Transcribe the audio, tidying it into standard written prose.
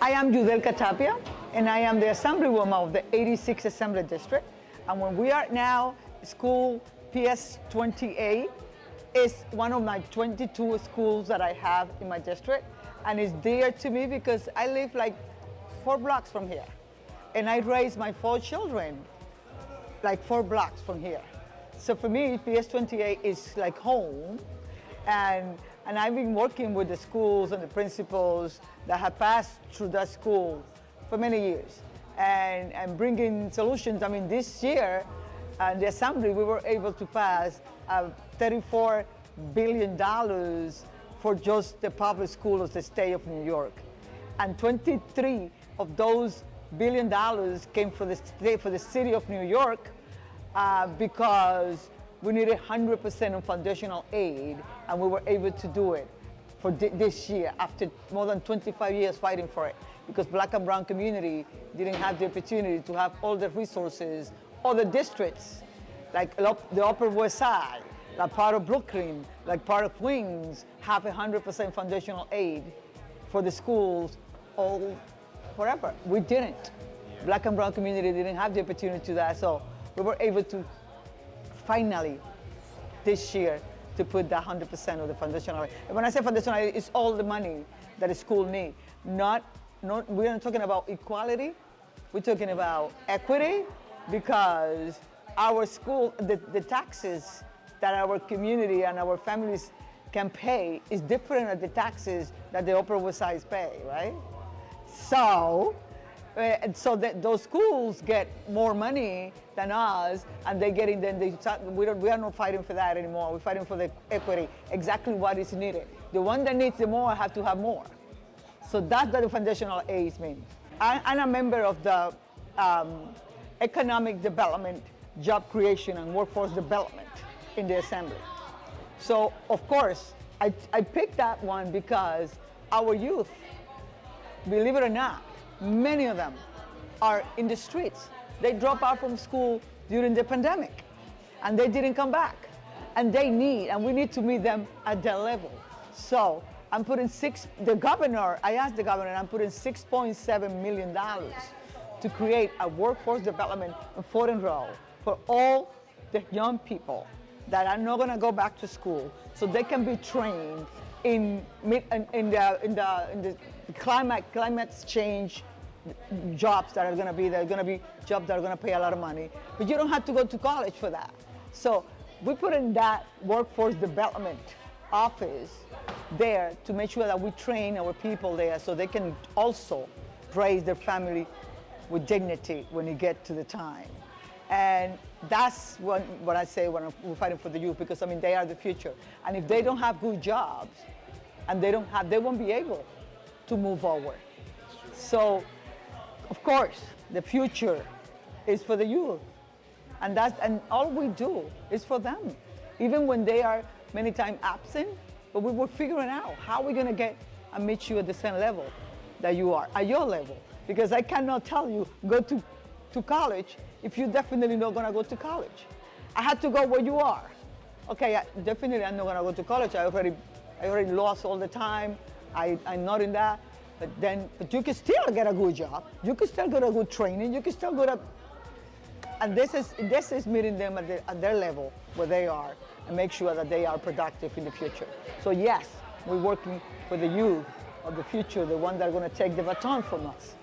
I am Yudelka Tapia, and I am the Assemblywoman of the 86th Assembly District. And when we are now, school PS28 is one of my 22 schools that I have in my district. And it's dear to me because I live like 4 blocks from here. And I raised my 4 children like 4 blocks from here. So for me, PS28 is like home. And I've been working with the schools and the principals that have passed through that school for many years and bringing solutions. I mean, this year in the Assembly, we were able to pass $34 billion for just the public schools of the state of New York. And 23 of those $1 billion came for the city of New York because we needed 100% of foundational aid, and we were able to do it for this year after more than 25 years fighting for it, because Black and brown community didn't have the opportunity to have all the resources. Other districts, like the Upper West Side, like part of Brooklyn, like part of Queens, have 100% foundational aid for the schools all forever. We didn't. Black and brown community didn't have the opportunity to do that, so we were able to finally this year to put that 100% of the foundational aid. And when I say foundational aid, it's all the money that a school needs. We're not talking about equality, we're talking about equity, because our school, the taxes that our community and our families can pay is different than the taxes that the Upper West Side pay, right? So those schools get more money than us, and we are not fighting for that anymore. We're fighting for the equity, exactly what is needed. The one that needs the more have to have more. So that's what the foundational aid means. I'm a member of the Economic Development, Job Creation, and Workforce Development in the Assembly. So of course, I picked that one because our youth, believe it or not, many of them are in the streets. They dropped out from school during the pandemic and they didn't come back. And we need to meet them at their level. So I'm putting I asked the governor, I'm putting $6.7 million to create a workforce development in Fort Row for all the young people that are not gonna go back to school, so they can be trained in the climate change jobs that are going to be there. Going to be jobs that are going to pay a lot of money, but you don't have to go to college for that. So we put in that workforce development office there to make sure that we train our people there so they can also raise their family with dignity when you get to the time. And that's what I say when we're fighting for the youth, because I mean, they are the future. And if they don't have good jobs, and they won't be able to move forward. So, of course, the future is for the youth. And all we do is for them. Even when they are many times absent, but we were figuring out how we're gonna get and meet you at the same level that you are, at your level. Because I cannot tell you, go to college if you're definitely not gonna go to college. I had to go where you are. Okay, definitely I'm not gonna go to college. I already lost all the time. I'm not in that. But you can still get a good job. You can still get a good training. You can still go to, and this is meeting them at their level where they are, and make sure that they are productive in the future. So yes, we're working for the youth of the future, the ones that are going to take the baton from us.